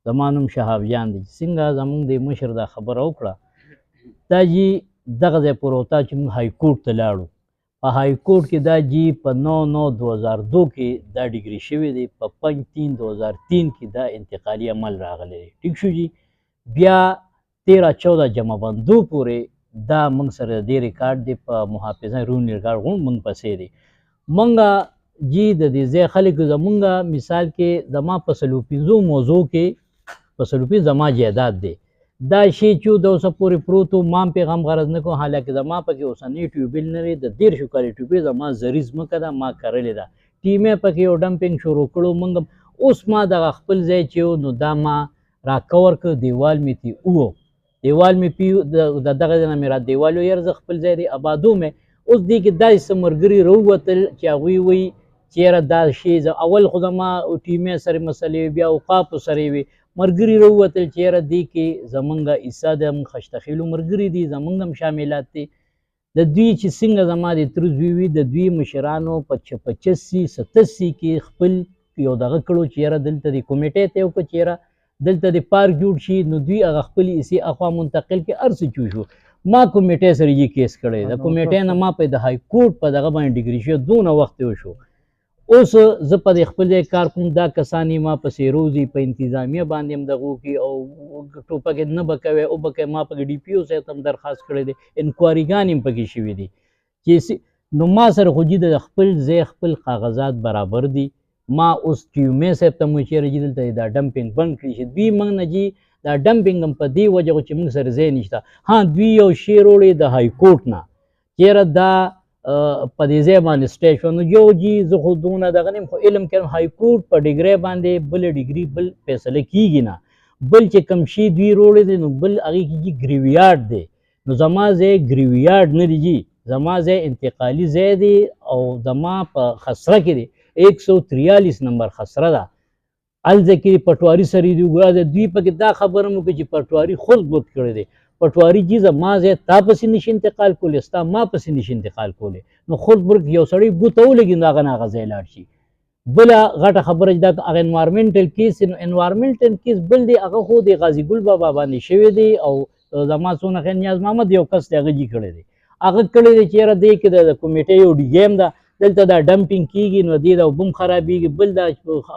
زما نوم شهاب جان دی. څنګه زمونږ د مشر دا خبره وکړه، دا جي دغه ځای پورې وتا چې موږ های کورټ ته لاړو. په های کورټ کې دا جي په 9/9/2002 کې دا ډیګري شوی دی، په 5/3/2003 کې دا انتقالي عمل راغلی دی. ټیک شو جي. بیا 13-14 جمع بندو پورې دا موږ سره د دې ریکارډ دی، په محافظه رون ریکارډ غون موږ پسې دی. موږ جي د دې ځای خلک زمونږ مثال کې زما په 45 موضوع کې په 45 زما جایداد دی. دا شی چې د اوسه پورې پروت و ما هم پې غم غرض نه کوم، حالانکې زما پکې اوسنی ټیوبیل نه دی، د 13 کالې ټیوبیل زما زري ځمکه ده، ما کرلې ده. ټیم یې پکې یو ډمپینګ شروع کړو. موږ اوس ما دغه خپل ځای چې و نو دا ما راکور کړ، دیوال مې ترې وو، دیوال مې د دغه ځای نه مې را دیوال ویل زه خپل ځای دی آبادو مې. اوس دې کې داسې څه ملګري راووتل چې هغوی وایي چېرې دا شی اول خو زما ټیمې سره مسلې وي، بیا اوقافو سره وي، ملګري راووتل چې یاره دې کې زمونږ حصه ده، موږ خشتخیلو ملګري دي، زمونږ هم شاملات دي. د دوی چې څنګه زما د تره زوی وي، د دوی مشرانو په 85-87 کې خپل یو دغه کړو چې یاره دلته د کمیټې ته وکړو چې یاره دلته د پارک جوړ شي، نو دوی هغه خپلې حصې اخوا منتقل کړي، هر څه شو. ما کمیټې سره یې کیس کړی، د کمیټې نه ما په د های کورټ په دغه باندې ډیګري شو، دونه وخت وشو. اوس زه په دې خپل ځای کار کوم، دا کسان یې ما پسې روزي، په انتظامیه باندې هم دغه وکړي او ټوپک نه به کوی او به کوی. ما پکې ډي پي او صاحب ته هم درخواست کړی دی، انکوایریګانې هم پکې شوي دي چې نو ما سره خو جي د خپل ځای خپل کاغذات برابر دي. ما اوس ټیومې صاحب ته مو چېرې جي دلته دا ډمپینګ بند کړي چې دوی موږ نه جي دا ډمپینګ هم په دې وجه چې موږ سره ځای نشته. ها دوی یو شی روړی د های کورټ نه چېرې دا په دې ځای باندې سټی شو، نو یو جي زه خو دونه دغه نه یم، خو علم کوم های کورټ په ډیګرۍ باندې بل ډیګري بل فیصله کیږي نه، بل چې کوم شي دوی روړی دی نو بل هغې کې جي ګریویارډ دی. نو زما ځای ګریویارډ نه دی جي، زما ځای انتقالي ځای دی او زما په خسره کې دی، 143 نمبر خسره ده. هلته کې پټواري سره دي. وګوره دوی پکې دا خبره مو وکړه چې پټواري خود بوت کړی دی. پټواري جي زما ځای تا پسې نشي انتقال کولی، ستا ما پسې نشي انتقال کولی، نو خود برک یو سړی ګوته ولګي نو هغه نه هغه ځای لاړ شي. بله غټه خبره چې دا هغه انوایرمنټل کیس، انوایرمنټل کیس بل دی، هغه خو د غازي ګل بابا باندې شوی دی او زما څونه خیر نیاز محمد یو کس دی هغه جي کړی دی، هغه کړی دی چې یاره دې کې د کمیټې یو ډیګیم ده، دلته دا ډمپینګ کیږي نو دې دا اوبه هم خرابېږي، بل دا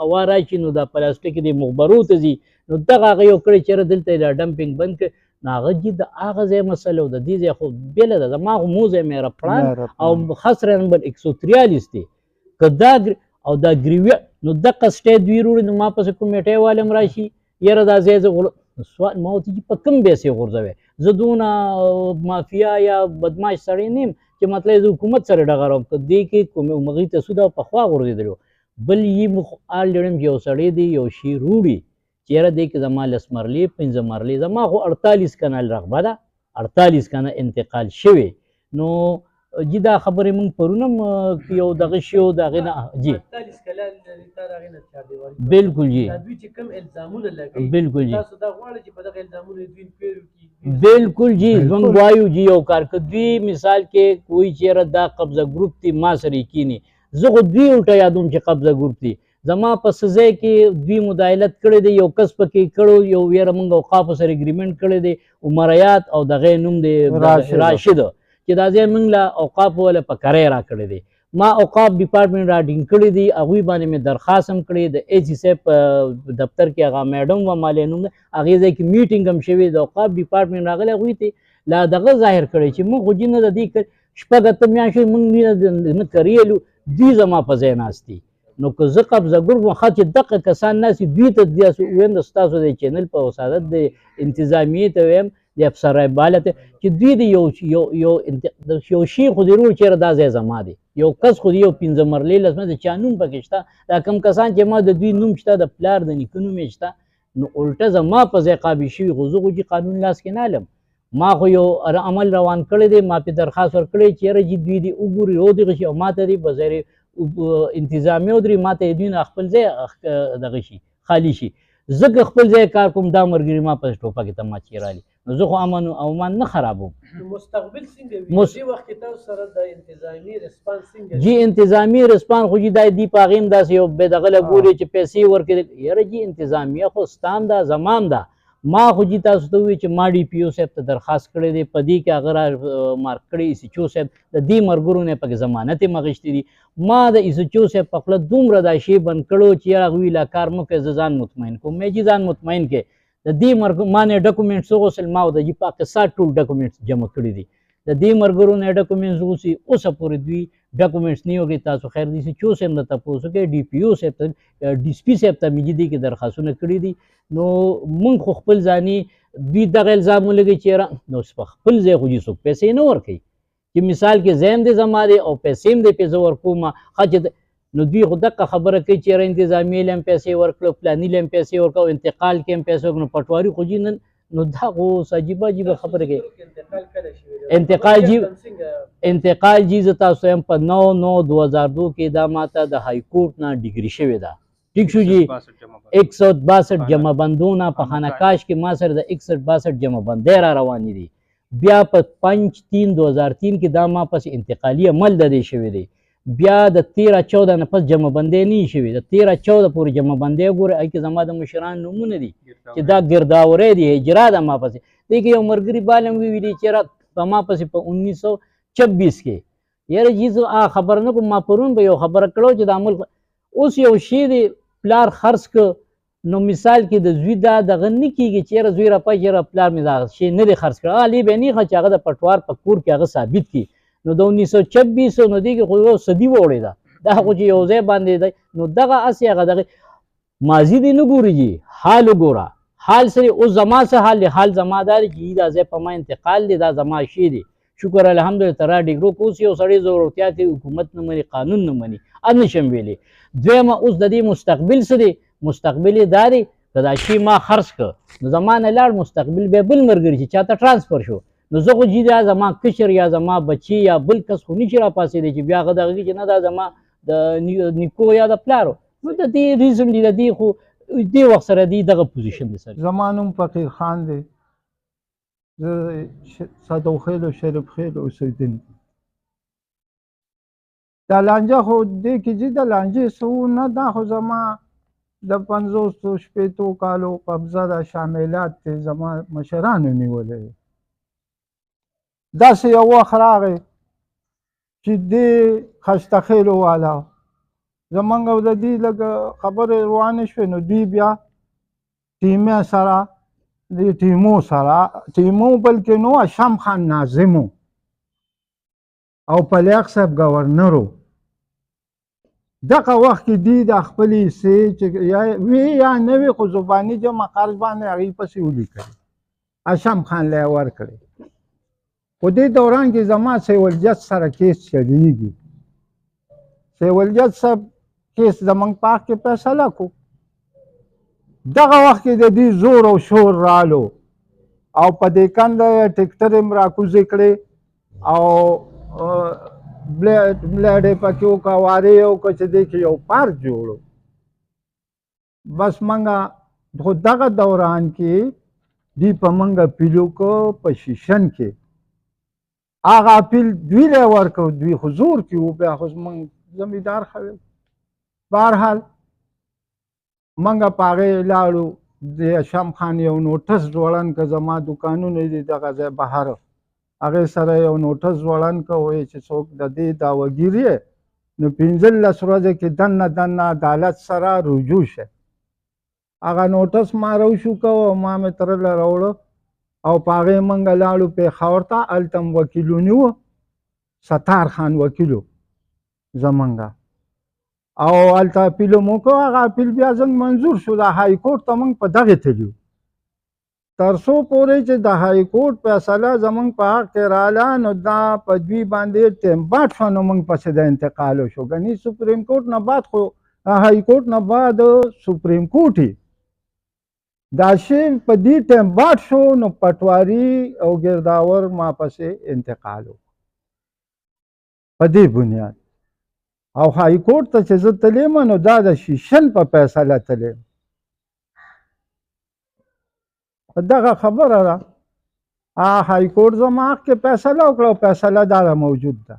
هوا راشي نو دا پلاستیک د مخبرو ته ځي، نو دغه هغه یو کړی چې یاره دلته دا ډمپینګ بند کړي. نو هغه جي د هغه ځای مسله او د دې ځای خو بېله ده. زما خو مو ځای مهرپړان او خسره نمبر 143 دی. که دا او دا ګریویارډ نو دقه سټی دوی روړي، نو ما پسې کمیټۍ والا هم راشي، یاره دا ځای زه سوال ما ورته چې په کوم بیس یې غورځوی؟ زه دونه مافیا یا بدماش سړی نه یم چې مطلب زه حکومت سره ډغروم، که دې کې کوم هغوی ته سود او پخوا غورځېدلو. بل یې مو آلډړم چې یو سړی دی یو شي روړي چې یاره دې کې زما 10 مرلې 15 مرلې، زما خو 48 کنال رقبه ده، 48 کنه انتقال شوی. نو جي دا خبرې موږ پرون هم یو دغه شی و د هغې نه جي بلکل جي بلکل جي بلکل جي زموږ وایو جي یو کار که دوی مثال کې کوئی چېرې دا قبضه ګروپ دی ما سره یې کینی، زه خو دوی الټه یادوم چې قبضه ګروپ دی. زما په څه ځای کې دوی مداخلت کړی دی، یو کس پکې کړو، یو یاره موږ اوقافو سره اګریمنټ کړی دی، عمریات او دغه نوم دی راشد، چې دا ځای موږ له اوقافو والا په کرای را کړی دی. ما اوقاف ډپارټمنټ را ټینګ کړی دی، هغوی باندې مې درخواست هم کړی، د اے سي صاحب په دفتر کې هغه میډم وه مالې نوم ده، هغې ځای کې میټینګ هم شوی، د اوقاف ډپارټمنټ راغلی هغوی ته لا دغه ظاهر کړی چې موږ خو جي نه د دې شپږ اته میاشتې موږ نه کریلو، دوی زما په ځای ناست دي. نو که زه قبضه ګور وم ښه چې دغه کسان ناست دي دوی ته داسې ووایم د ستاسو د چینل په وسادت د انتظامیې ته ووایم د افسرای بالا ته چې دوی د یو شي خو دې روړ چېرې دا ځای زما دی، یو کس خو دې یو 15 مرلې لس د چا نوم پکې شته، دا کوم کسان چې ما د دوی نوم شته د پلار د نیکه نوم یې شته، نو الټه زما په ځای قابل شوي خو زه خو جي قانون لاس کې نه علم. ما خو یو عمل روان کړی دی، ما پې درخواست ورکړی چې یاره جي دوی دې وګوري ودغه شي او ما ته دې بظاهر انتظامیه ودرې ما ته دوی نه خپل ځای دغه شي خالي شي. زه که خپل ځای کار کوم دا ملګري ما پسې ټوپکې ته ما چې رالي نو زه خو امن او امان نه خرابوم. مستقبل څنګه وي دې وخت کې تاسو سره د انتظامی ریسپانس څنګه جی انتظامی ریسپانس خو جی دی په هغې هم داسې یو بې دغه ګوري چې پیسې ورکړي. یاره جی انتظامیه خو ستام ده زمام ده. ما خو جی تاسو ته ووایي چې ما ډي پي او صاحب ته درخواست کړی دی، په دې کې هغه را مارک کړی ایس ایچ او صاحب د دې مرګرو نه پکې ضمانت یې اخیستې دي. ما د ایس ایچ او صاحب په خوله دومره دا شی بند کړو چې یاره هغه وایي لا کار مه کوې، زه ځان مطمئن کوم. مې جي ځان مطمئن کې د دې مرګ ما نه ډاکومنټس وغوښتل، ما د جي پاکستان ټول ډاکومنټس جمع کړي دي. د دې مرګرو نه ډاکومنټس وغوښتي اوسه پورې دوی ډاکومنټس نه وګړي. تاسو خیر دي چې چو صاحب نه تاسو کې ډي پی او صاحب ته ډي سي پي صاحب ته مې دي کې درخواستونه کړي دي. نو مونږ خو خپل ځاني دوی دغه الزام ولګي چې نو خپل ځای خو څوک پیسې نه ورکوي چې مثال کې زیم دې زما دی او پیسې هم دې پې زه ورکوم. نو دوی خو دقه خبره کوي چې انتظامیې له هم پیسې ورکړه، فلاني له هم پیسې ورکړه، انتقال کې هم پیسې ورکړه. نو پټواري خو جي نو دا خو عجیبه عجیبه خبره کوي. انتقال جی زه تاسو یم په 9/9/2002 کې دا ماته د های کورټ نه ډیګري شوې ده. ټیک شو جی 162 جمع بندونه په خانقاش کې ما سره د 162 جمع بندۍ را روانې دي. بیا په 5/3/2003 کې دا ما پس انتقالي عمل د دې شوی دی. بیا د 13/14 نه پس جمع بندۍ نه شوې. د 13/14 پورې جمع بندۍ ګوره هغې کې زما د مشران نومونه دي چې دا ګرداورۍ دی اجرا ده ما پسې. دې کې یو ملګري بال هم وویلي چې په ما پسې په 1926 کې یاره جي زه خبره نه کوم. ما پرون به یو خبره کړو چې دا ملک اوس یو شی دی پلار خرڅ که نو مثال کې د زوی دا دغه نه کېږي چې یاره زوی راپه چې یاره پلار مې دا شی نه دی خرڅ کړی. هغه به نه ښه چې هغه د پټوار په کور کې هغه ثابت کړي. نو د 1926 نو دې کې خو یو صدي وړې ده دا خو چې یو ځای باندې دی. نو دغه هسې هغه دغه ماضي دې نه ګوري جي حال وګوره. حال سره اوس زما څه حال دی؟ حال زما دا دی چې دا ځای په ما انتقال دی، دا زما شی دی. شکر الحمدلله تر ډیګرو کې اوس یو سړی ضرورتیا کوي، حکومت نه مني، قانون نه مني، ام نشم ویلی. دویمه اوس د دې مستقبل څه دی؟ مستقبل یې دا دی که دا شی ما خرڅ کړ نو زما نه لاړ مستقبل بیا بل ملګري چې چاته ټرانسفر شو نو زه خو جي دا زما کشر یا زما بچی یا بل کس خو نشي راپاسېدی چې بیا هغه دغه چې نه دا زما د نیکو یا د پلارو. نو د دې ریزن دی د دې خو دې وخت سره دی دغه پوزیشن دی سر. زما نوم فقیر خان دی، زه صدوخیل و شریف خیل اوسېدونکی. دا لانجه خو دې کې چې د لانجې څه نه، دا خو زما د 50-60 کالو قبضه د شاملات دی زما مشرانو نیولی. داسې یو وخت راغی چې دې خشتخیلو والا زمونږ او د دې لږ خبرې روانې شوې نو دوی بیا ټیمه سره د ټیمو سره ټیمو بلکې نو شام خان ناظم او پلیاق صاحب ګورنر دغه وخت کې دوی د خپلې حصې چې وي یا نه وي خو زباني جمع قرض باندې هغې پسې ولیکلې اشم خان له یې ورکړې. په دې دوران کې زما سیولجت سره کیس چلیږي. سیولجت صاحب کیس زمونږ په حق کې فیصله کو. دغه وخت کې د دې زور او شور رالو او په دې کنده ټیکټر یې راکوزې کړې او بلیډ یې پکې وکړه، وارې یې وکړه چې دې کې یو پارک جوړو. بس منګه خو دغه دوران کې دوی په موږ اپیل وکړو په شیشن کې. هغه اپیل دوی له یې ورکړو، دوی خو زور کې وو، بیا خو زموږ زمیندار ښه. بهرحال منګه په هغې لاړو. د اشم خان یو نوټس ځوړن که زما دوکانونه دي دغه ځای بهر هغې سره یو نوټس ځوړن که وایي چې څوک د دې دعوهګیر یې نو 15 ورځې کې دننه عدالت سره رجوع شه. هغه نوټس ما روشو که او ما مې تره له راوړه او په هغې منګه لاړو پېښور ته. هلته م وکیلونی وه، ستار خان وکیلو زمونږه، او هلته اپیل مو وکړو. هغه اپیل بیا زنګ منظور شو. د های کورټ ته موږ په دغې تللو تر څو پورې چې د های کورټ فیصله زموږ په حق کې راله نو دا په دوی باندې ټیم باټ شوه نو موږ پسې د انتقال وشو. ګنې سپریم کورټ نه بعد خو های کورټ نه بعد سپریم کورټ دا شی په دې ټیم باټ شو نو پټواري او ګرداور ما پسې انتقال وکړو په دې بنیاد. او های کورټ ته چې زه تلیم نو دا د شیشن په فیصله تلیم. دغه خبره ده های کورټ زما حق کې فیصله وکړه او فیصله دا موجود ده.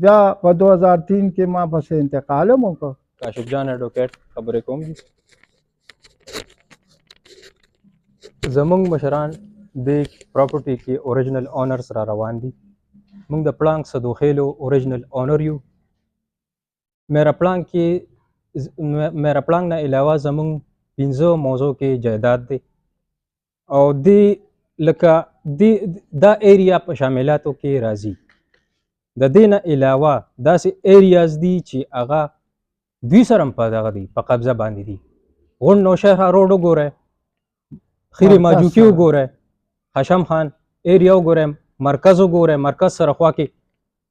بیا په 2003 کې ما پسې انتقال هم وکړ. کاشف جان ایڈوکیټ خبرې کوم دي. زمونږ مشران د پراپرټي کې اوریجنل اونرز را روان دي. موږ د پړانګ صدوخیلو اوریجنل اونر یو. میرا پړانګ نه علاوه زمونږ 15 موضوع کې جایداد دی او دا ایریا په شاملاتو کې راځي. د دې نه علاوه داسې ایریاز دي چې هغه دوی سره هم په دغه دي په قبضه باندې دي. غونډ نوشهره روډ وګورئ، خیرې ماجوکي وګورئ، خشم خان ایریا وګورئ، مرکز وګورئ، مرکز سره خوا کې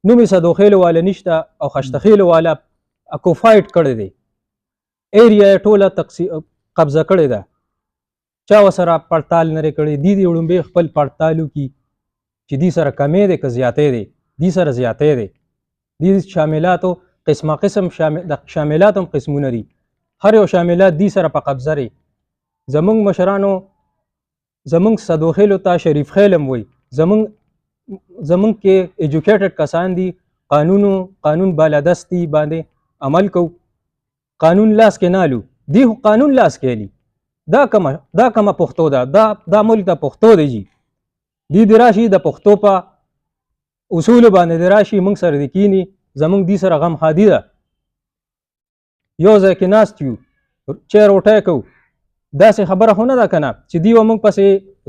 نومې صدوخیلو والا نشته او خشتخیلو والا اکوفایډ کړی دی. ایریا یې ټوله قبضه کړې ده. چا ورسره پړتال نه دی کړی. دي وړومبې خپل پړتال وکړي چې دې سره کمې دی که زیاتې دی. دې سره زیاتې دی. دې شاملاتو قسمه قسم د شاملات هم قسمونه دي. هر یو شاملات دې سره په قبضه دی. زمونږ مشرانو زمونږ صدوخیلو ته شریف خیل هم وایي. زمونږ کې ایجوکیټډ کسان دي. قانون بالادستی باندې عمل کو. قانون لاس کې نه لو. دی خو قانون لاس کې لي. دا کومه پښتو ده. دا ملک ته پښتو دی جي. دی د راشي د پښتو په اصولو باندې د راشي موږ سره د کینی. زمونږ دی سره غم خادي ده. یو ځای کې ناست یو چای روټۍ کوو. داسې خبره خو نه ده که نه چې دی و موږ پسې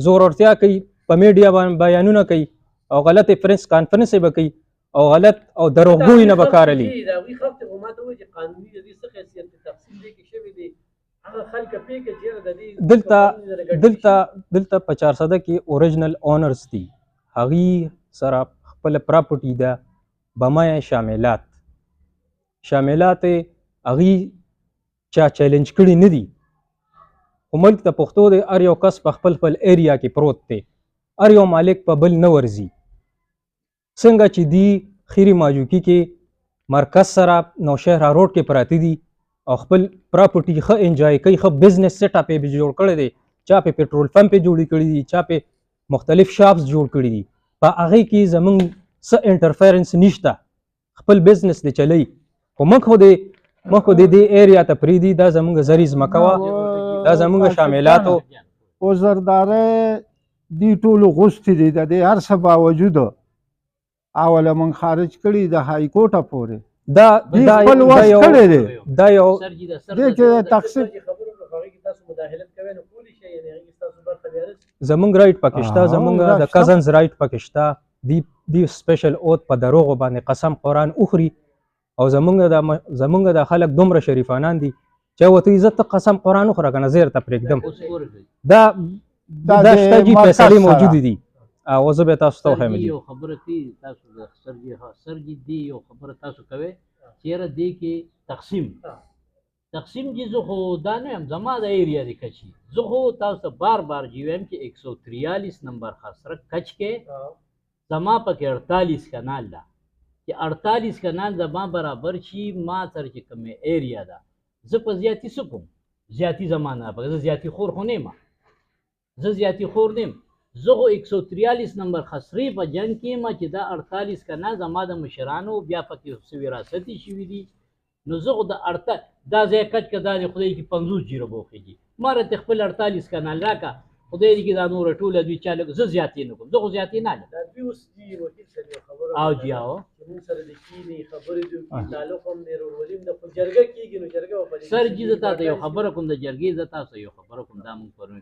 زورورتیا کوي، په میډیا باندې بیانونه کوي او غلطې پریس کانفرنسې به کوي او غلط او دروغګویي نه به کار لي. دلته په 400 کې اوریجنل اونرز دي. هغوی سره خپله پراپرټي ده. بمه شاملات هغوی چا چیلنج کړي نه دي. خو ملک ته پښتو دی. هر یو کس په خپل ایریا کې پروت دی. هر یو مالک په بل نه ورځي. څنګه چې دی خیرې ماجوکي کې مرکز سره نوشهره روډ کې پراته دي او خپل پراپرټي ښه انجوای کوي. ښه بزنس سیټ اپ یې جوړ کړی دی. چا په پټرول پمپ یې جوړې کړي دي، چا په مختلف شاپس جوړ کړي دي. په هغې کې زمونږ څه انټرفیرنس نشته. خپل بزنس دی چلی. خو موږ خو د دې ایریا ته پرېږدي. دا زمونږ زرعي ځمکه وه. دا زمونږ شاملاتو وزرداره دی ټولو غوښتي دي. د دې هر څه باوجود اوله موږ خارج کړي د های کورټه پورې. دا یو دې کې تقسیم زمونږ رایټ پکې شته. زمونږ د کزنز رایټ پکې شته. دی سپیشل اوت په دروغو باندې قسم قرآن اخري او زمونږ د خلک دومره شریفانان دي چې ورته عزت ته قسم قرآن وخوره که نه زه درته پرېږدم. دا شته جي فیصلې موجودې دي او زه به تاسو ته وښیم. یو خبره کوي تاسو د سرجي دی یو خبره تاسو کوئ چې یاره دې کې تقسیم جي. زه خو دا نه یم زما د ایریا دی کچي. زه خو تاسو ته بار جي وایم چې 143 نمبر خسرک کچ کې زما پکې 48 کنال ده چې 48 کنال زما برابر شي ما سره چې کومې ایریا ده. زه په زیاتي څه کوم؟ زیاتي زما نه پکې. زه زیاتي خور خو نه یم. زه خو 143 نمبر خسرې په جنګ کې یم چې دا 48 کنال زما د مشرانو بیا پکې څه وراثتي شوي دي. نو زه خو د دا ځای کچ که دا د خدای کې 50 جیره بوخېږي. ما راته خپل 48 کنال راکړه. خدای دې کې دا نوره ټوله دوی چا زه زیاتې نه کوم. زه خو زیاتې نه لم. او جی او سر جي زه تاته یو خبره کوم. د جرګې زه تاسو یو خبره کوم. دا مونږ پرون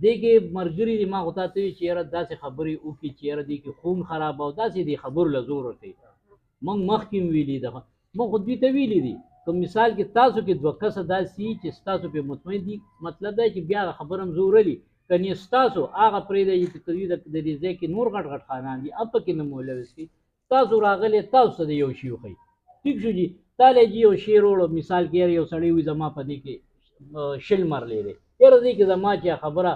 دې کې ملګري دي ما خو تاته وي چې یاره داسې خبرې وکړي چې یاره دې کې خون خراب او داسې دې خبرو له زور ورکوي. مونږ مخکې ویلي ده. مونږ خو دوی ته ویلي دي که مثال کې تاسو کې 2 کسه داسې چې ستاسو پې مطمئن دي. مطلب دا چې بیا خبره هم زورلي که نه ستاسو هغه پرېږدئ چې دوی د دې ځای کې نور غټ خانان دي اب پکې نه مولوث کړي. تاسو راغلي تاسو ته د یو شي وښیي. ټیک شو جي. تاله جي یو شی روړو مثال کې یو سړی وي زما په دې کې شل مرلې دی. یاره دې کې زما چې خبره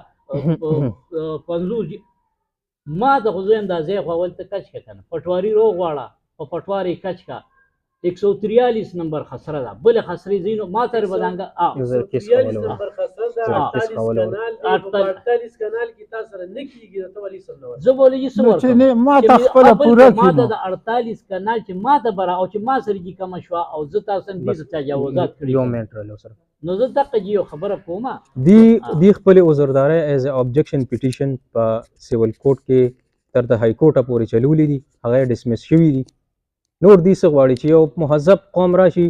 50 ما ته خو زه اندازې خو اول ته کچ که که نه پټواري روغ غواړه په پټواري کچ که 143 نمبر خسره ده. بله خسرې ځینو ما سره به دانګه 48 کانال کې تاسو سره نه کیږي ته ولې سم نه زه به ولې څه نو چې ورکړم نه ما چې ته مې خپله اول پوره که ما ته کړي د 48 کانال چې ما ته برا او چې ما سره جي کمه شوه او زه تاسو ته بس دې تجاوزات یو کړي منټ رالو سره نو زه دقه جي یو خبره کوم دی خپل عذرداري ایز ا objection petition په سیول کورټ کې تر د های کورټه پورې چلولې دي هغه ډسمس شوي دي نور دې څه غواړي چې یو مهذب قوم راشي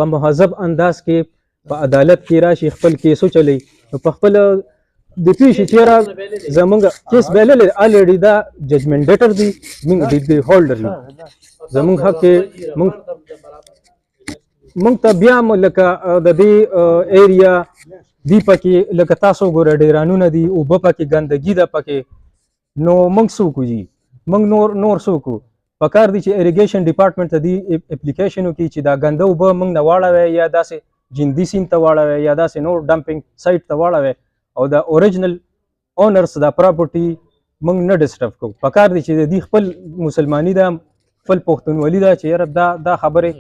په مهذب انداز کې په عدالت کې راشي خپل کیسو چلی نو په خپل د پیښې چیرې زمونږ کیس بیللی الریډي دا ججمنټ ډیټر دی موږ د هولډر یو زمونږ حق کې موږ ته بیا هم لکه د دې ایریا دی پکې لکه تاسو ګوره ډیرانونه دي اوبه پکې ګندګي ده پکې نو موږ څه وکړو جي موږ نور څه وکړو پکار دي چې اریګیشن ډپارټمنټ ته دې اپلیکیشن وکړي چې دا ګنده اوبه موږ نه واړوي یا داسې جندي سیند ته واړوي یا داسې نور ډمپینګ سایټ ته واړوي او د اوریجنل اونرز دا پراپرټي موږ نه ډسټرب کوو پکار دي چې د دې خپل مسلماني ده خپل پښتونولي ده چې یاره دا خبرې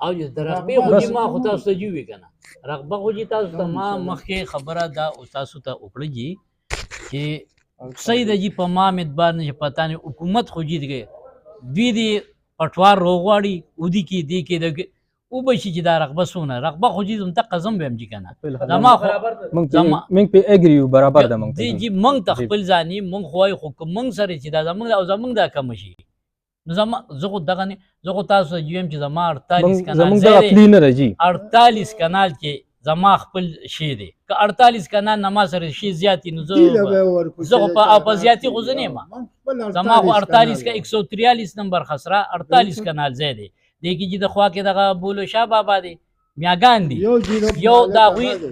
او د رغبې خو جي ما خو تاسو ته جوي که نه رغبه خو جي تاسو ته ما مخکې خبره دا تاسو ته وکړه جي چې صحیح ده جي په ما اعتبار نه چې پتا نه حکومت خو جي دوی دې پټوار روغواړي ودي کې دې کې وبه شي چې دا رغبه څونه رغبه خو جي دغه زم به هم جي که نه زما خو موږ پې اګري یو برابر ده موږ ته جي موږ ته خپل ځاني موږ خو وایو خو که موږ سره چې دا زموږ او زموږ دا کم شي نو زه خو دغه نه زه خو تاسو ته ویم چې زما 48 کانال زمونږ دغه پلی نه ده جي 48 کانال کې زما خپل شی دی که 48 کانال نه ما سره شي زیات نو زه خو په زیاتي خو زه نه یم زما خو 48 کا 143 نمبر خسره 48 کانال ځای دی دی کې چې د خوا کې دغه بولو شاه بابا دی میاګان دي یو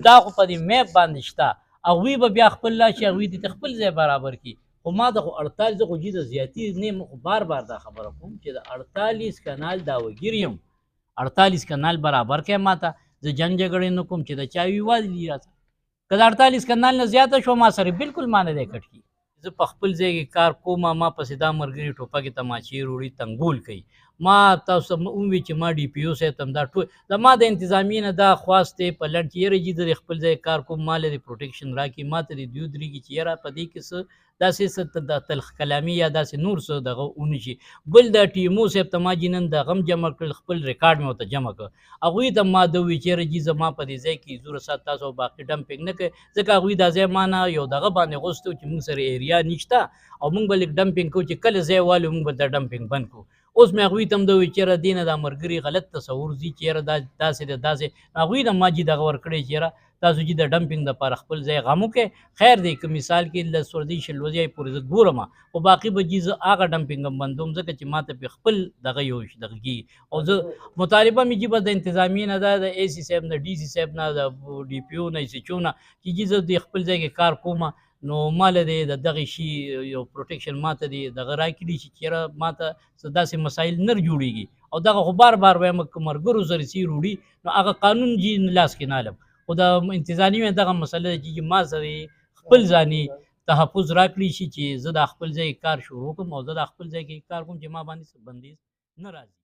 دا خو په دې میپ باندې شته هغوی به بیا خپل لاشي هغوی د خپل ځای برابر کړي خو ما د خو 48 خو جي د زیاتي نه خو بار دا خبره کوم چې د 48 کانال دا وګیر یم 48 کانال برابر کړی ما ته زه جنګ جګړې نه کوم چې د چا ویواد لي راته که د 48 کانال نه زیاته شو ما سره بالکل ما نه دی کټ کړي زه په خپل ځای کې کار کوم ما پسې دا ملګري ټوپکې تماچې روړي تنګول کوي ما تاسو ووی چې ما ډي پی او صاحب ته دا ټول زما د انتظامیې نه دا خواست دی په لنډ چې یاره جي د خپل ځای کار کوم ما لري پروټیکشن راکړي ما ته د دیو درېږي چې یاره په دې کې څه داسې څه د تلخ کلامي یا داسې نور څه دغه ونشي بل د ټي مو صاحب ته ما جي نن د غم جمع کړل خپل ریکارډ مې ورته جمع کړ هغوی ته ما د ووی چې یاره جي زما په دې ځای کې زوره سات تاسو باقي ډمپینګ نه کوي ځکه هغوی دا ځای ما نه یو دغه باندې غوښتو چې موږ سره ایریا نشته او موږ به لږ ډمپینګ کوو چې کله ځای والو موږ به دا ډمپینګ بند کړو اوس مې هغوی ته هم د ووی چې یاره دې نه دا ملګري غلط تصور ځي چې یاره دا داسې دی داسې هغوی نه ما جي دغه ورکړی چې یاره تاسو چې د ډمپینګ دپاره خپل ځای غم وکړئ خیر دی که مثال کې لس ورځې شل ورځې پورې زه ګورم خو باقي به جي زه هغه ډمپینګ هم بندوم ځکه چې ما ته پې خپل دغه یو دغه کېږي او زه مطالبه مې جي به د انتظامیې نه ده د اے سی صاحب نه ډي سی صاحب نه د ډي پي او نه ایس ایچ او نه چې جي زه د خپل ځای کې کار کوم نو ماله دی د دغه شي یو پروټیکشن ماته دی دغه راکړي چې چېرې ماته څه داسې مسایل نه جوړېږي او دغه خو بار وایم که ملګرو سره څه وروړي نو هغه قانون جي لاس کې نه لم خو د انتظامي دغه مسله ده چې ما سره خپل ځاني تحفظ راکړي شي چې زه د خپل ځای کار شروع کوم او زه د خپل ځای کې کار کوم چې ما باندې څه بندیز نه راځي